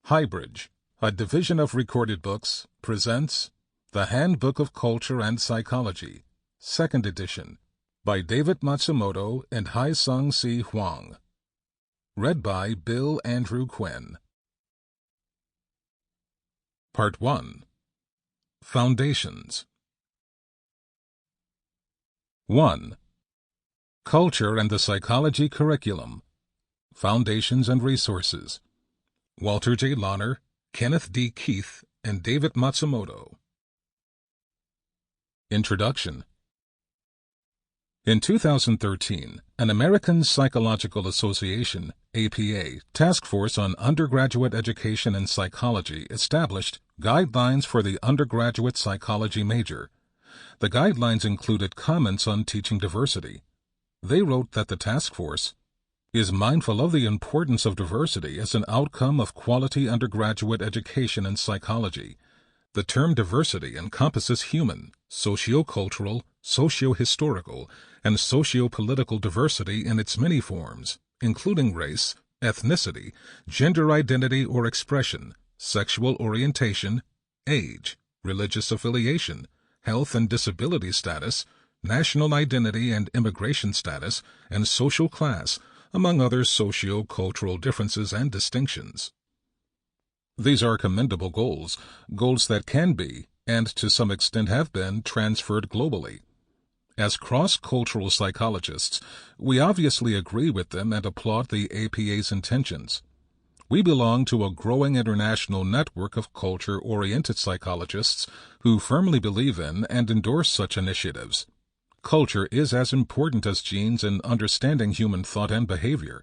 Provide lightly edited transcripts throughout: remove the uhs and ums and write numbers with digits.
HighBridge, a division of Recorded Books, presents The Handbook of Culture and Psychology, 2nd edition, by David Matsumoto and Hai-Sung C. Huang. Read by Bill Andrew Quinn. Part 1. Foundations. 1. Culture and the Psychology Curriculum. Foundations and Resources. Walter J. Lahner, Kenneth D. Keith, and David Matsumoto. Introduction. In 2013, an American Psychological Association, APA, Task Force on Undergraduate Education in Psychology established guidelines for the undergraduate psychology major. The guidelines included comments on teaching diversity. They wrote that the task force is mindful of the importance of diversity as an outcome of quality undergraduate education in psychology. The term diversity encompasses human, socio-cultural, socio-historical, and socio-political diversity in its many forms, including race, ethnicity, gender identity or expression, sexual orientation, age, religious affiliation, health and disability status, national identity and immigration status, and social class, among other socio-cultural differences and distinctions. These are commendable goals that can be, and to some extent have been, transferred globally. As cross-cultural psychologists, we obviously agree with them and applaud the APA's intentions. We belong to a growing international network of culture-oriented psychologists who firmly believe in and endorse such initiatives. Culture is as important as genes in understanding human thought and behavior.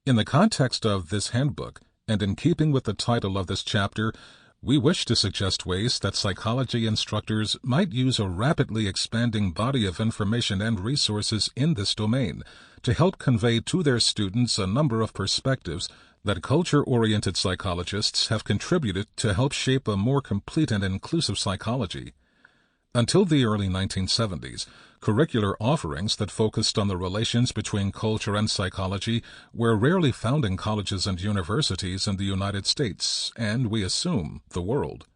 In the context of this handbook, and in keeping with the title of this chapter, we wish to suggest ways that psychology instructors might use a rapidly expanding body of information and resources in this domain to help convey to their students a number of perspectives that culture-oriented psychologists have contributed to help shape a more complete and inclusive psychology. Until the early 1970s, curricular offerings that focused on the relations between culture and psychology were rarely found in colleges and universities in the United States and, we assume, the world.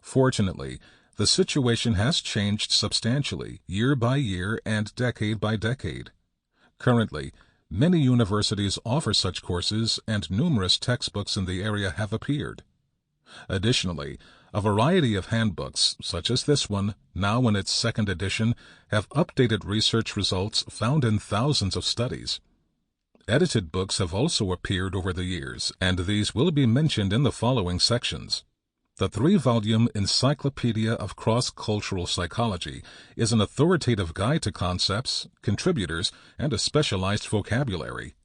Fortunately, the situation has changed substantially year by year and decade by decade. Currently, many universities offer such courses and numerous textbooks in the area have appeared. Additionally, a variety of handbooks, such as this one, now in its 2nd edition, have updated research results found in thousands of studies. Edited books have also appeared over the years, and these will be mentioned in the following sections. The 3-volume Encyclopedia of Cross-Cultural Psychology is an authoritative guide to concepts, contributors, and a specialized vocabulary.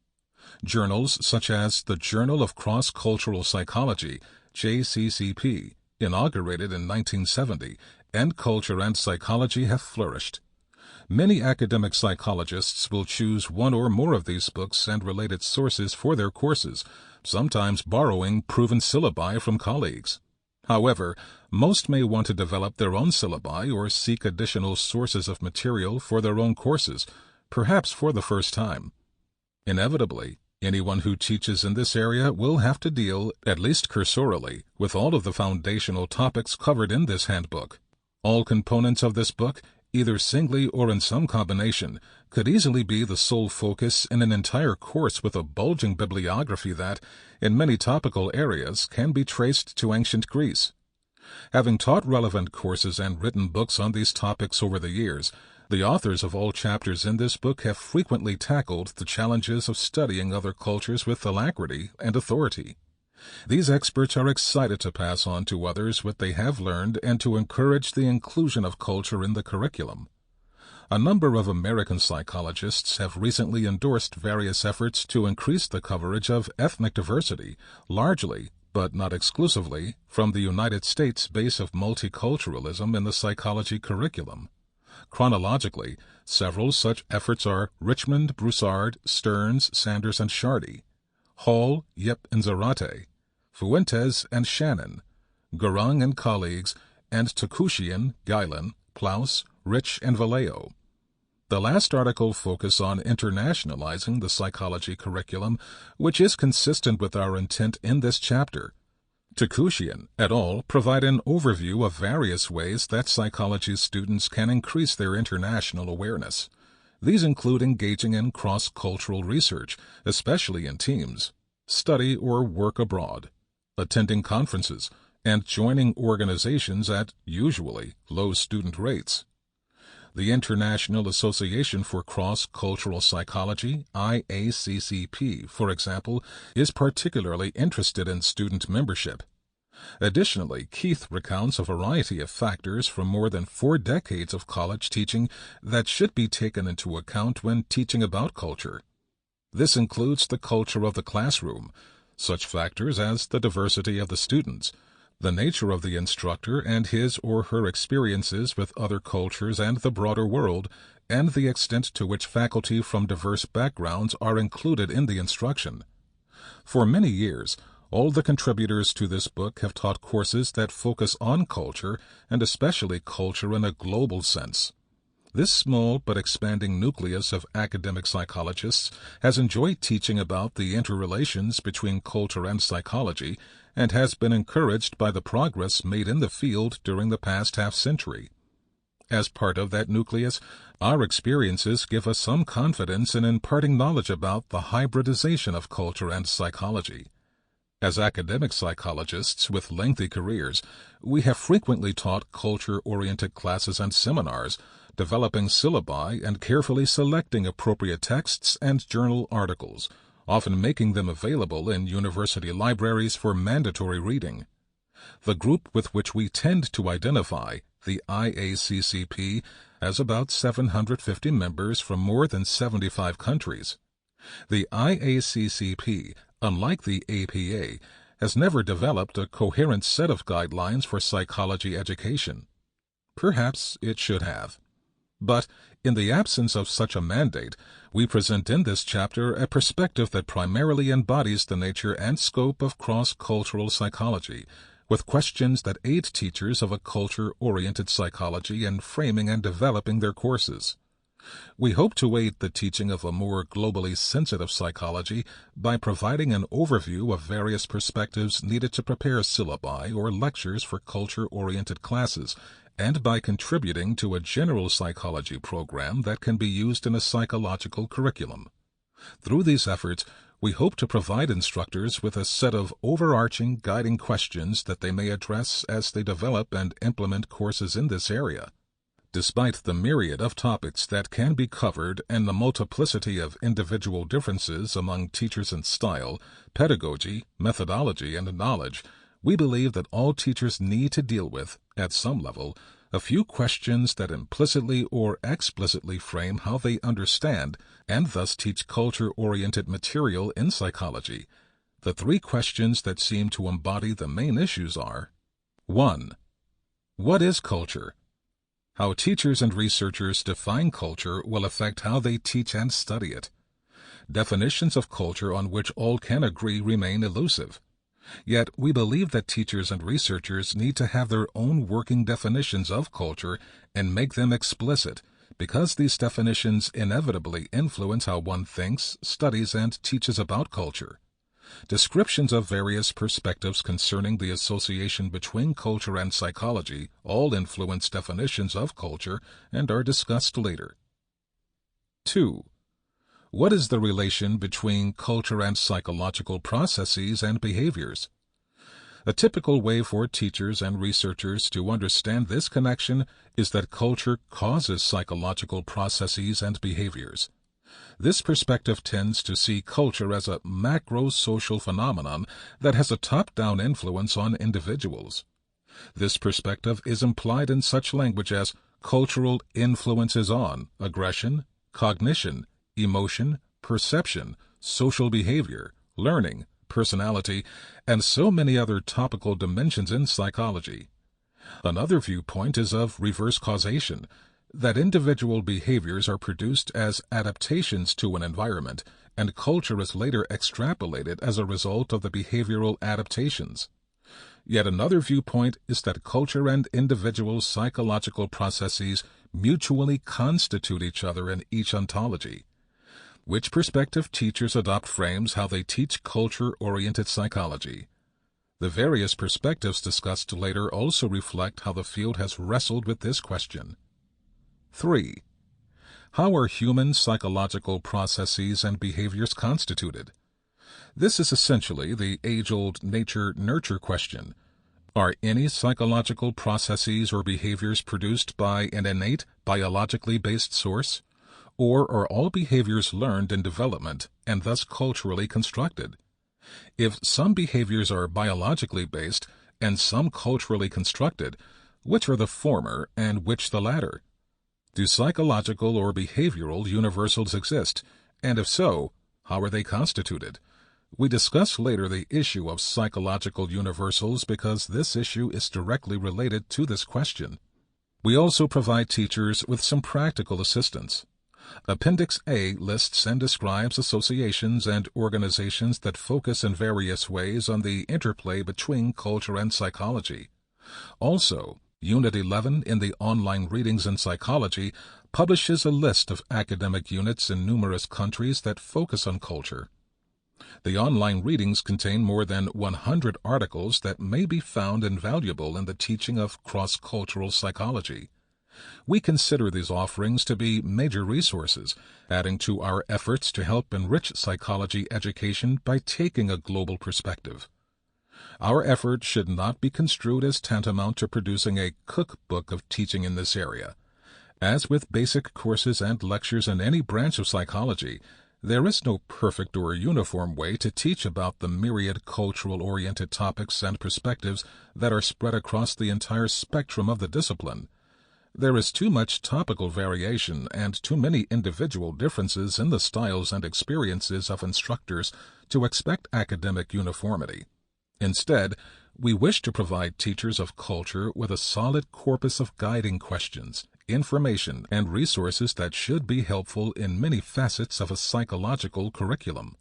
Journals such as the Journal of Cross-Cultural Psychology, JCCP, inaugurated in 1970, and Culture and Psychology have flourished. Many academic psychologists will choose one or more of these books and related sources for their courses, sometimes borrowing proven syllabi from colleagues. However, most may want to develop their own syllabi or seek additional sources of material for their own courses, perhaps for the first time. Inevitably, anyone who teaches in this area will have to deal, at least cursorily, with all of the foundational topics covered in this handbook. All components of this book, either singly or in some combination, could easily be the sole focus in an entire course with a bulging bibliography that, in many topical areas, can be traced to ancient Greece. Having taught relevant courses and written books on these topics over the years, the authors of all chapters in this book have frequently tackled the challenges of studying other cultures with alacrity and authority. These experts are excited to pass on to others what they have learned and to encourage the inclusion of culture in the curriculum. A number of American psychologists have recently endorsed various efforts to increase the coverage of ethnic diversity, largely, but not exclusively, from the United States base of multiculturalism in the psychology curriculum. Chronologically, several such efforts are Richmond, Broussard, Stearns, Sanders, and Shardy, Hall, Yip, and Zarate, Fuentes and Shannon, Gurung and colleagues, and Takushian, Guylan, Plaus, Rich, and Vallejo. The last article focuses on internationalizing the psychology curriculum, which is consistent with our intent in this chapter. Takushian et al. Provide an overview of various ways that psychology students can increase their international awareness. These include engaging in cross-cultural research, especially in teams, study or work abroad, attending conferences, and joining organizations at, usually, low student rates. The International Association for Cross-Cultural Psychology, IACCP, for example, is particularly interested in student membership. Additionally, Keith recounts a variety of factors from more than 4 decades of college teaching that should be taken into account when teaching about culture. This includes the culture of the classroom, such factors as the diversity of the students, the nature of the instructor and his or her experiences with other cultures and the broader world, and the extent to which faculty from diverse backgrounds are included in the instruction. For many years, all the contributors to this book have taught courses that focus on culture, and especially culture in a global sense. This small but expanding nucleus of academic psychologists has enjoyed teaching about the interrelations between culture and psychology, and has been encouraged by the progress made in the field during the past half-century. As part of that nucleus, our experiences give us some confidence in imparting knowledge about the hybridization of culture and psychology. As academic psychologists with lengthy careers, we have frequently taught culture-oriented classes and seminars, developing syllabi and carefully selecting appropriate texts and journal articles, often making them available in university libraries for mandatory reading. The group with which we tend to identify, the IACCP, has about 750 members from more than 75 countries. The IACCP, unlike the APA, has never developed a coherent set of guidelines for psychology education. Perhaps it should have. But, in the absence of such a mandate, we present in this chapter a perspective that primarily embodies the nature and scope of cross-cultural psychology, with questions that aid teachers of a culture-oriented psychology in framing and developing their courses. We hope to aid the teaching of a more globally sensitive psychology by providing an overview of various perspectives needed to prepare syllabi or lectures for culture-oriented classes, and by contributing to a general psychology program that can be used in a psychological curriculum. Through these efforts, we hope to provide instructors with a set of overarching guiding questions that they may address as they develop and implement courses in this area. Despite the myriad of topics that can be covered and the multiplicity of individual differences among teachers in style, pedagogy, methodology, and knowledge, we believe that all teachers need to deal with, at some level, a few questions that implicitly or explicitly frame how they understand and thus teach culture-oriented material in psychology. The 3 questions that seem to embody the main issues are: 1. What is culture? How teachers and researchers define culture will affect how they teach and study it. Definitions of culture on which all can agree remain elusive. Yet we believe that teachers and researchers need to have their own working definitions of culture and make them explicit, because these definitions inevitably influence how one thinks, studies, and teaches about culture. Descriptions of various perspectives concerning the association between culture and psychology all influence definitions of culture and are discussed later. 2. What is the relation between culture and psychological processes and behaviors? A typical way for teachers and researchers to understand this connection is that culture causes psychological processes and behaviors. This perspective tends to see culture as a macro-social phenomenon that has a top-down influence on individuals. This perspective is implied in such language as cultural influences on aggression, cognition, emotion, perception, social behavior, learning, personality, and so many other topical dimensions in psychology. Another viewpoint is of reverse causation, that individual behaviors are produced as adaptations to an environment, and culture is later extrapolated as a result of the behavioral adaptations. Yet another viewpoint is that culture and individual psychological processes mutually constitute each other in each ontology. Which perspective teachers adopt frames how they teach culture-oriented psychology. The various perspectives discussed later also reflect how the field has wrestled with this question. 3. How are human psychological processes and behaviors constituted? This is essentially the age-old nature-nurture question. Are any psychological processes or behaviors produced by an innate, biologically based source? Or are all behaviors learned in development and thus culturally constructed? If some behaviors are biologically based and some culturally constructed, which are the former and which the latter? Do psychological or behavioral universals exist, and if so, how are they constituted? We discuss later the issue of psychological universals because this issue is directly related to this question. We also provide teachers with some practical assistance. Appendix A lists and describes associations and organizations that focus in various ways on the interplay between culture and psychology. Also, Unit 11 in the Online Readings in Psychology publishes a list of academic units in numerous countries that focus on culture. The online readings contain more than 100 articles that may be found invaluable in the teaching of cross-cultural psychology. We consider these offerings to be major resources, adding to our efforts to help enrich psychology education by taking a global perspective. Our effort should not be construed as tantamount to producing a cookbook of teaching in this area. As with basic courses and lectures in any branch of psychology, there is no perfect or uniform way to teach about the myriad cultural-oriented topics and perspectives that are spread across the entire spectrum of the discipline. There is too much topical variation and too many individual differences in the styles and experiences of instructors to expect academic uniformity. Instead, we wish to provide teachers of culture with a solid corpus of guiding questions, information, and resources that should be helpful in many facets of a psychological curriculum.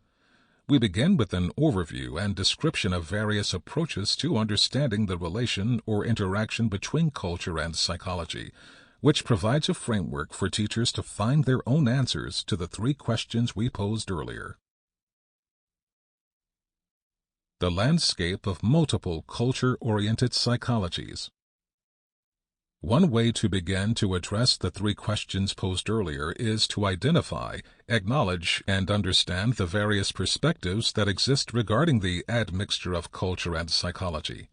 We begin with an overview and description of various approaches to understanding the relation or interaction between culture and psychology, which provides a framework for teachers to find their own answers to the 3 questions we posed earlier. The landscape of multiple culture-oriented psychologies. One way to begin to address the 3 questions posed earlier is to identify, acknowledge, and understand the various perspectives that exist regarding the admixture of culture and psychology.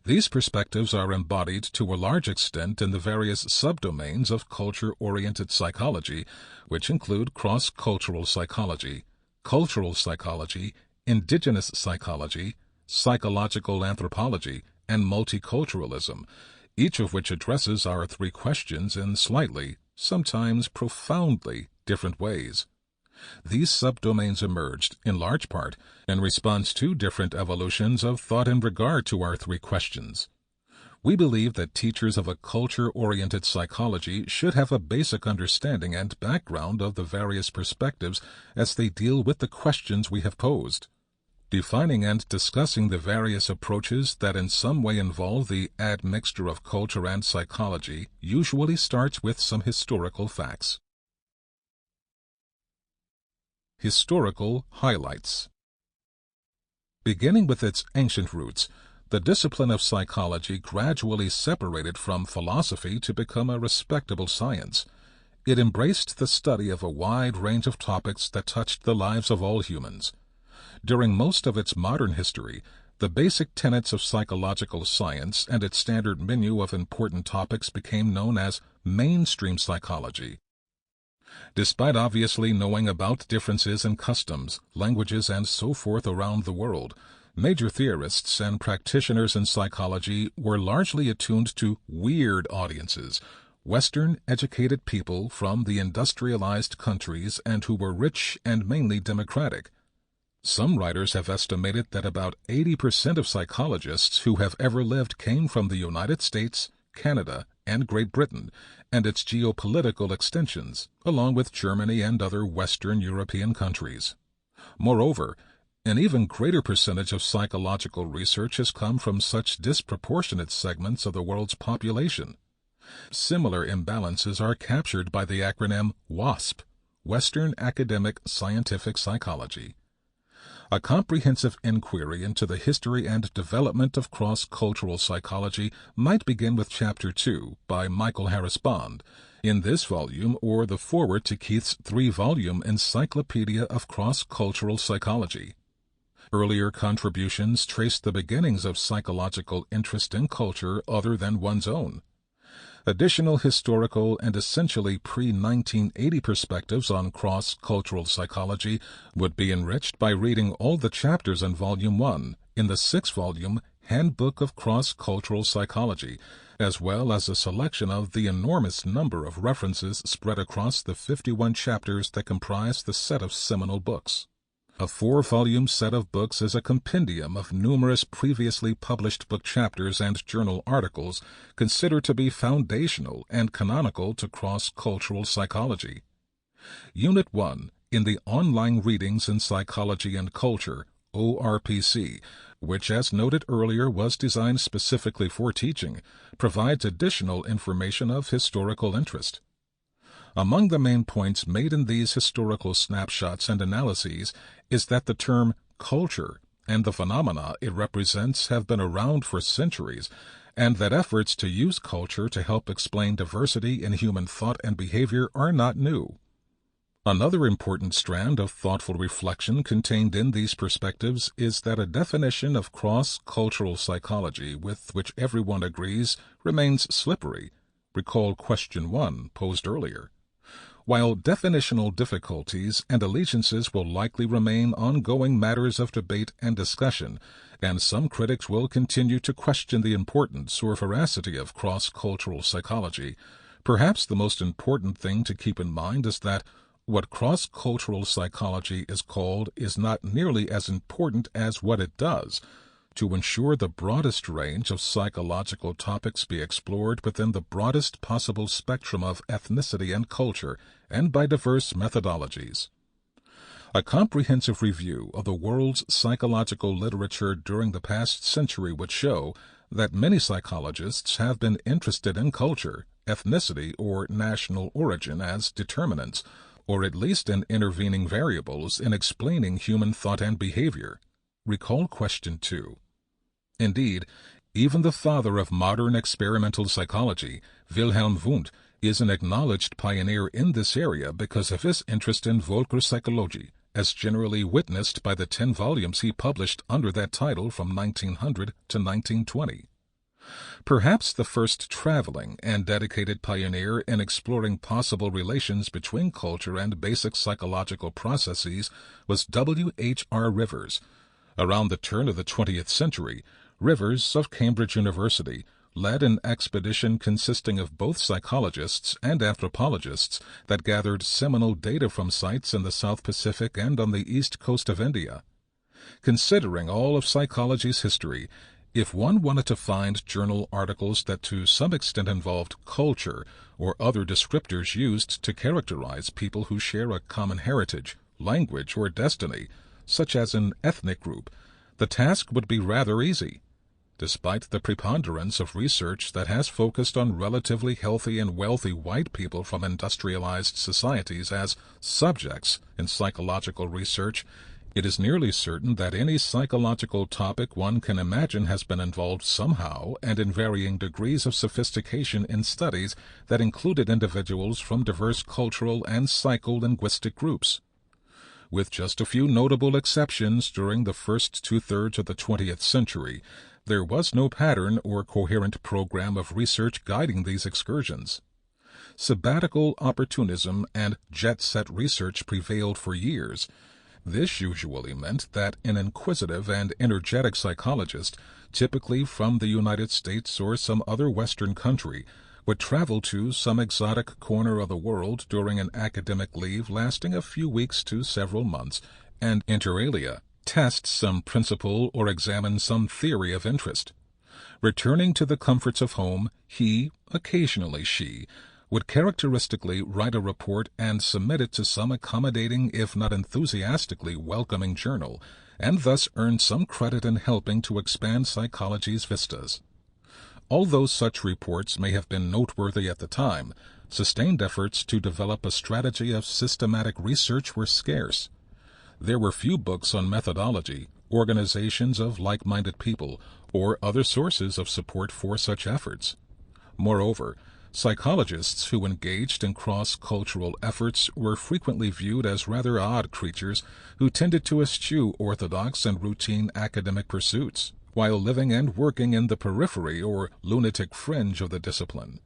These perspectives are embodied to a large extent in the various subdomains of culture-oriented psychology, which include cross-cultural psychology, cultural psychology, indigenous psychology, psychological anthropology, and multiculturalism, each of which addresses our 3 questions in slightly, sometimes profoundly, different ways. These subdomains emerged, in large part, in response to different evolutions of thought in regard to our 3 questions. We believe that teachers of a culture-oriented psychology should have a basic understanding and background of the various perspectives as they deal with the questions we have posed. Defining and discussing the various approaches that in some way involve the admixture of culture and psychology usually starts with some historical facts. Historical highlights. Beginning with its ancient roots, the discipline of psychology gradually separated from philosophy to become a respectable science. It embraced the study of a wide range of topics that touched the lives of all humans. During most of its modern history, the basic tenets of psychological science and its standard menu of important topics became known as mainstream psychology. Despite obviously knowing about differences in customs, languages, and so forth around the world, major theorists and practitioners in psychology were largely attuned to weird audiences, Western educated people from the industrialized countries and who were rich and mainly democratic. Some writers have estimated that about 80% of psychologists who have ever lived came from the United States, Canada, and Great Britain, and its geopolitical extensions, along with Germany and other Western European countries. Moreover, an even greater percentage of psychological research has come from such disproportionate segments of the world's population. Similar imbalances are captured by the acronym WASP, Western Academic Scientific Psychology. A comprehensive inquiry into the history and development of cross-cultural psychology might begin with Chapter 2 by Michael Harris Bond in this volume or the foreword to Keith's 3-volume Encyclopedia of Cross-Cultural Psychology. Earlier contributions trace the beginnings of psychological interest in culture other than one's own. Additional historical and essentially pre-1980 perspectives on cross-cultural psychology would be enriched by reading all the chapters in Volume 1 in the 6-volume Handbook of Cross-Cultural Psychology, as well as a selection of the enormous number of references spread across the 51 chapters that comprise the set of seminal books. A 4-volume set of books is a compendium of numerous previously published book chapters and journal articles considered to be foundational and canonical to cross-cultural psychology. Unit 1 in the Online Readings in Psychology and Culture, ORPC, which as noted earlier was designed specifically for teaching, provides additional information of historical interest. Among the main points made in these historical snapshots and analyses is that the term culture and the phenomena it represents have been around for centuries, and that efforts to use culture to help explain diversity in human thought and behavior are not new. Another important strand of thoughtful reflection contained in these perspectives is that a definition of cross-cultural psychology with which everyone agrees remains slippery. Recall question 1 posed earlier. While definitional difficulties and allegiances will likely remain ongoing matters of debate and discussion, and some critics will continue to question the importance or veracity of cross-cultural psychology, perhaps the most important thing to keep in mind is that what cross-cultural psychology is called is not nearly as important as what it does. To ensure the broadest range of psychological topics be explored within the broadest possible spectrum of ethnicity and culture, and by diverse methodologies. A comprehensive review of the world's psychological literature during the past century would show that many psychologists have been interested in culture, ethnicity, or national origin as determinants, or at least in intervening variables in explaining human thought and behavior. Recall question 2. Indeed, even the father of modern experimental psychology, Wilhelm Wundt, is an acknowledged pioneer in this area because of his interest in Völkerpsychologie, as generally witnessed by the 10 volumes he published under that title from 1900 to 1920. Perhaps the first traveling and dedicated pioneer in exploring possible relations between culture and basic psychological processes was W.H.R. Rivers. Around the turn of the 20th century, Rivers of Cambridge University led an expedition consisting of both psychologists and anthropologists that gathered seminal data from sites in the South Pacific and on the east coast of India. Considering all of psychology's history, if one wanted to find journal articles that to some extent involved culture or other descriptors used to characterize people who share a common heritage, language, or destiny, such as an ethnic group, the task would be rather easy. Despite the preponderance of research that has focused on relatively healthy and wealthy white people from industrialized societies as subjects in psychological research, it is nearly certain that any psychological topic one can imagine has been involved somehow and in varying degrees of sophistication in studies that included individuals from diverse cultural and psycholinguistic groups. With just a few notable exceptions during the first two-thirds of the 20th century, there was no pattern or coherent program of research guiding these excursions. Sabbatical opportunism and jet-set research prevailed for years. This usually meant that an inquisitive and energetic psychologist, typically from the United States or some other Western country, would travel to some exotic corner of the world during an academic leave lasting a few weeks to several months, and inter alia, test some principle or examine some theory of interest. Returning to the comforts of home, he, occasionally she, would characteristically write a report and submit it to some accommodating if not enthusiastically welcoming journal, and thus earn some credit in helping to expand psychology's vistas. Although such reports may have been noteworthy at the time, sustained efforts to develop a strategy of systematic research were scarce. There were few books on methodology, organizations of like-minded people, or other sources of support for such efforts. Moreover, psychologists who engaged in cross-cultural efforts were frequently viewed as rather odd creatures who tended to eschew orthodox and routine academic pursuits, while living and working in the periphery or lunatic fringe of the discipline.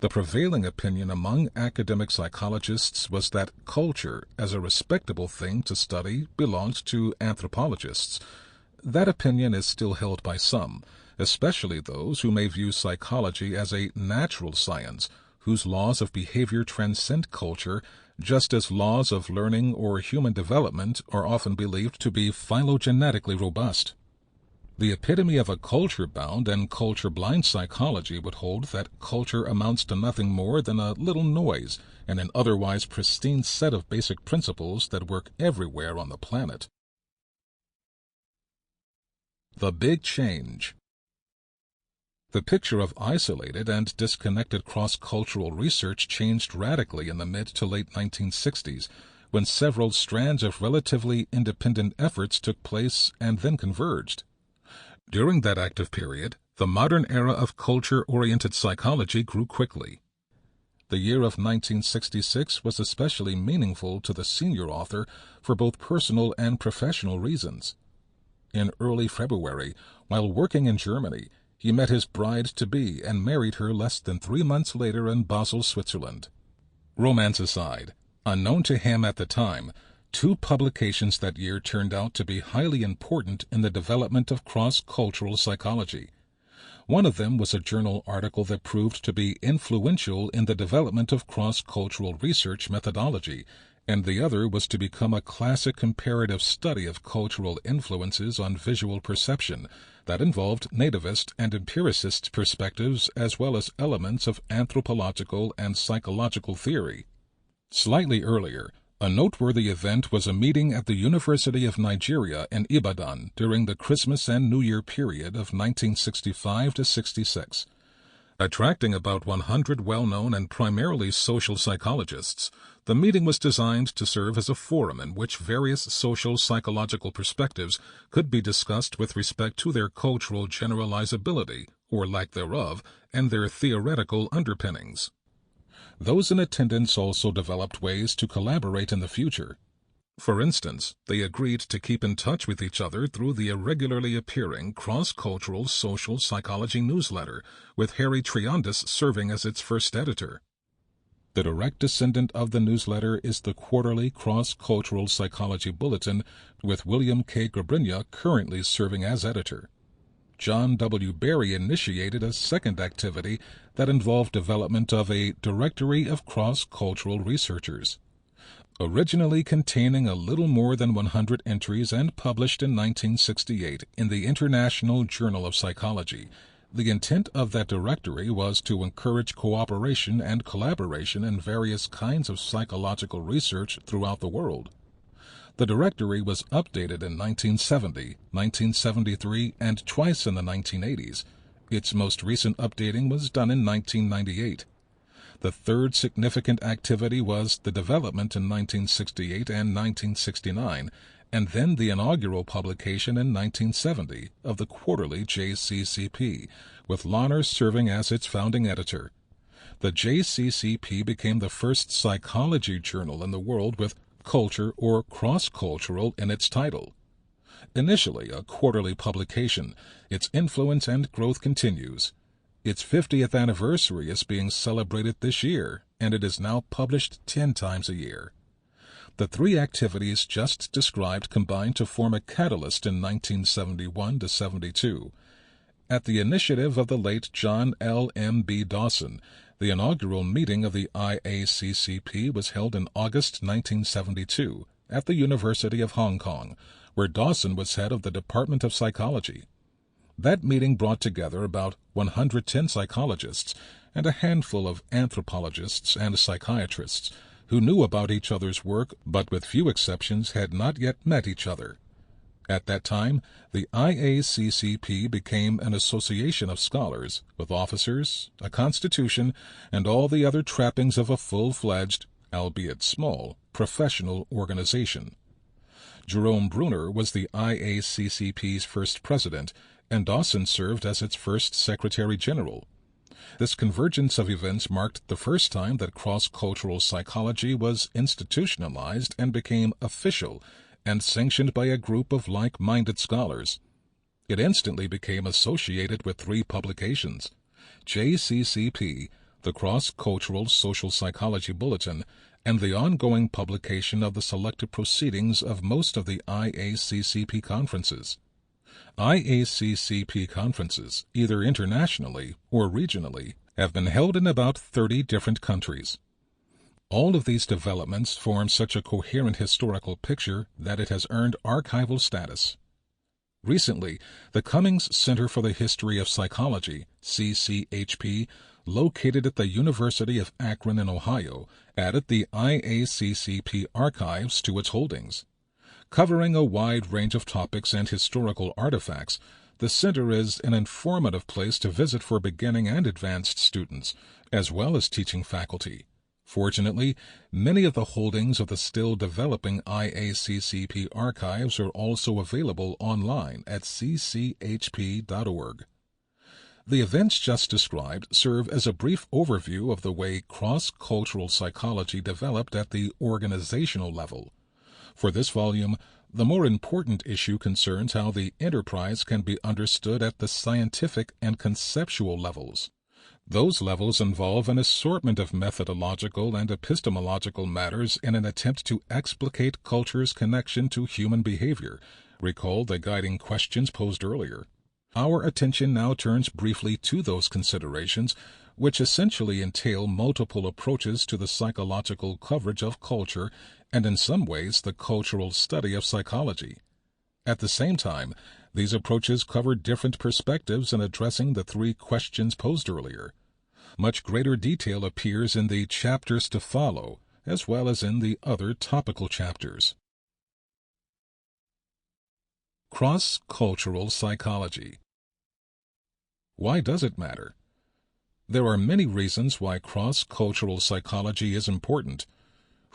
The prevailing opinion among academic psychologists was that culture, as a respectable thing to study, belonged to anthropologists. That opinion is still held by some, especially those who may view psychology as a natural science, whose laws of behavior transcend culture, just as laws of learning or human development are often believed to be phylogenetically robust. The epitome of a culture-bound and culture-blind psychology would hold that culture amounts to nothing more than a little noise and an otherwise pristine set of basic principles that work everywhere on the planet. The Big Change. The picture of isolated and disconnected cross-cultural research changed radically in the mid to late 1960s, when several strands of relatively independent efforts took place and then converged. During that active period, the modern era of culture-oriented psychology grew quickly. The year of 1966 was especially meaningful to the senior author for both personal and professional reasons. In early February, while working in Germany, he met his bride-to-be and married her less than 3 months later in Basel, Switzerland. Romance aside, unknown to him at the time, 2 publications that year turned out to be highly important in the development of cross-cultural psychology. One of them was a journal article that proved to be influential in the development of cross-cultural research methodology, and the other was to become a classic comparative study of cultural influences on visual perception that involved nativist and empiricist perspectives as well as elements of anthropological and psychological theory. Slightly earlier, a noteworthy event was a meeting at the University of Nigeria in Ibadan during the Christmas and New Year period of 1965 to 66. Attracting about 100 well-known and primarily social psychologists, the meeting was designed to serve as a forum in which various social psychological perspectives could be discussed with respect to their cultural generalizability, or lack thereof, and their theoretical underpinnings. Those in attendance also developed ways to collaborate in the future. For instance, they agreed to keep in touch with each other through the irregularly appearing cross-cultural social psychology newsletter, with Harry Triandis serving as its first editor. The direct descendant of the newsletter is the quarterly Cross-Cultural Psychology Bulletin, with William K. Gabrinya currently serving as editor. John W. Barry initiated a second activity that involved development of a Directory of Cross-Cultural Researchers. Originally containing a little more than 100 entries and published in 1968 in the International Journal of Psychology, the intent of that directory was to encourage cooperation and collaboration in various kinds of psychological research throughout the world. The directory was updated in 1970, 1973, and twice in the 1980s. Its most recent updating was done in 1998. The third significant activity was the development in 1968 and 1969, and then the inaugural publication in 1970 of the quarterly JCCP, with Lahner serving as its founding editor. The JCCP became the first psychology journal in the world with culture or cross-cultural in its title. Initially a quarterly publication, its influence and growth continues. Its 50th anniversary is being celebrated this year, and it is now published 10 times a year. The 3 activities just described combined to form a catalyst in 1971 to 72. At the initiative of the late John L. M. B. Dawson, the inaugural meeting of the IACCP was held in August 1972 at the University of Hong Kong, where Dawson was head of the Department of Psychology. That meeting brought together about 110 psychologists and a handful of anthropologists and psychiatrists who knew about each other's work but with few exceptions had not yet met each other. At that time, the IACCP became an association of scholars with officers, a constitution, and all the other trappings of a full-fledged, albeit small, professional organization. Jerome Bruner was the IACCP's first president, and Dawson served as its first Secretary General. This convergence of events marked the first time that cross-cultural psychology was institutionalized and became official and sanctioned by a group of like-minded scholars. It instantly became associated with three publications: JCCP, the Cross-Cultural Social Psychology Bulletin, and the ongoing publication of the selected proceedings of most of the IACCP conferences. IACCP conferences, either internationally or regionally, have been held in about 30 different countries. All of these developments form such a coherent historical picture that it has earned archival status. Recently, the Cummings Center for the History of Psychology, CCHP, located at the University of Akron in Ohio, added the IACCP archives to its holdings. Covering a wide range of topics and historical artifacts, the center is an informative place to visit for beginning and advanced students, as well as teaching faculty. Fortunately, many of the holdings of the still developing IACCP archives are also available online at cchp.org. The events just described serve as a brief overview of the way cross-cultural psychology developed at the organizational level. For this volume, the more important issue concerns how the enterprise can be understood at the scientific and conceptual levels. Those levels involve an assortment of methodological and epistemological matters in an attempt to explicate culture's connection to human behavior. Recall the guiding questions posed earlier. Our attention now turns briefly to those considerations, which essentially entail multiple approaches to the psychological coverage of culture and in some ways the cultural study of psychology. At the same time, these approaches cover different perspectives in addressing the three questions posed earlier. Much greater detail appears in the chapters to follow, as well as in the other topical chapters. Cross-cultural psychology. Why does it matter? There are many reasons why cross-cultural psychology is important.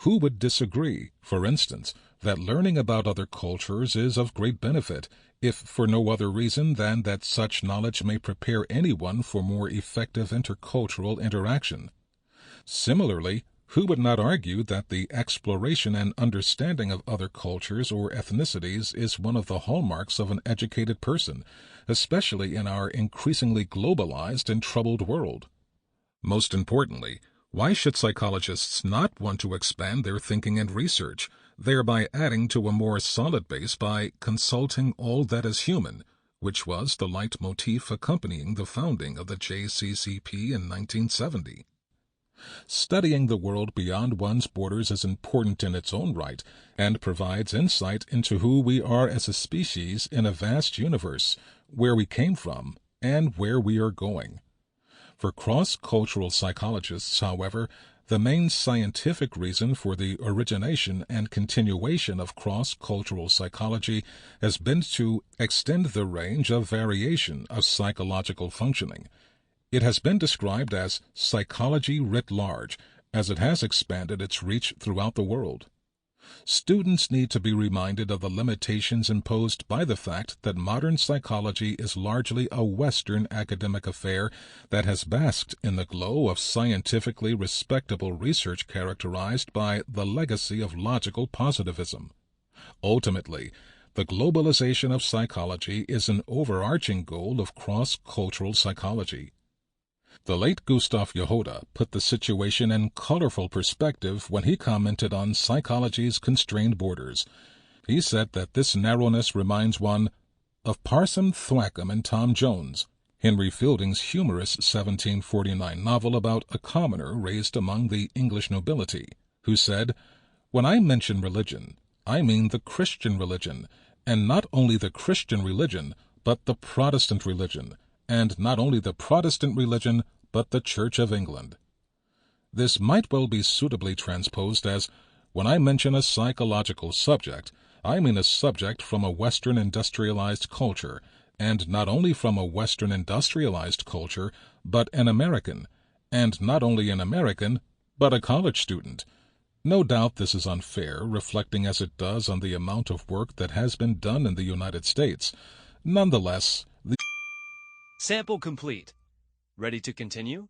Who would disagree, for instance, that learning about other cultures is of great benefit, if for no other reason than that such knowledge may prepare anyone for more effective intercultural interaction? Similarly, who would not argue that the exploration and understanding of other cultures or ethnicities is one of the hallmarks of an educated person, especially in our increasingly globalized and troubled world? Most importantly, why should psychologists not want to expand their thinking and research, thereby adding to a more solid base by consulting all that is human, which was the leitmotif accompanying the founding of the JCCP in 1970? Studying the world beyond one's borders is important in its own right and provides insight into who we are as a species in a vast universe, where we came from, and where we are going. For cross-cultural psychologists, however, the main scientific reason for the origination and continuation of cross-cultural psychology has been to extend the range of variation of psychological functioning. It has been described as psychology writ large, as it has expanded its reach throughout the world. Students need to be reminded of the limitations imposed by the fact that modern psychology is largely a Western academic affair that has basked in the glow of scientifically respectable research characterized by the legacy of logical positivism. Ultimately, the globalization of psychology is an overarching goal of cross-cultural psychology. The late Gustav Yehoda put the situation in colorful perspective when he commented on psychology's constrained borders. He said that this narrowness reminds one of Parson Thwackum and Tom Jones, Henry Fielding's humorous 1749 novel about a commoner raised among the English nobility, who said, "When I mention religion, I mean the Christian religion, and not only the Christian religion, but the Protestant religion, and not only the Protestant religion, but the Church of England." This might well be suitably transposed as, when I mention a psychological subject, I mean a subject from a Western industrialized culture, and not only from a Western industrialized culture, but an American, and not only an American, but a college student. No doubt this is unfair, reflecting as it does on the amount of work that has been done in the United States. Nonetheless, Sample complete. Ready to continue?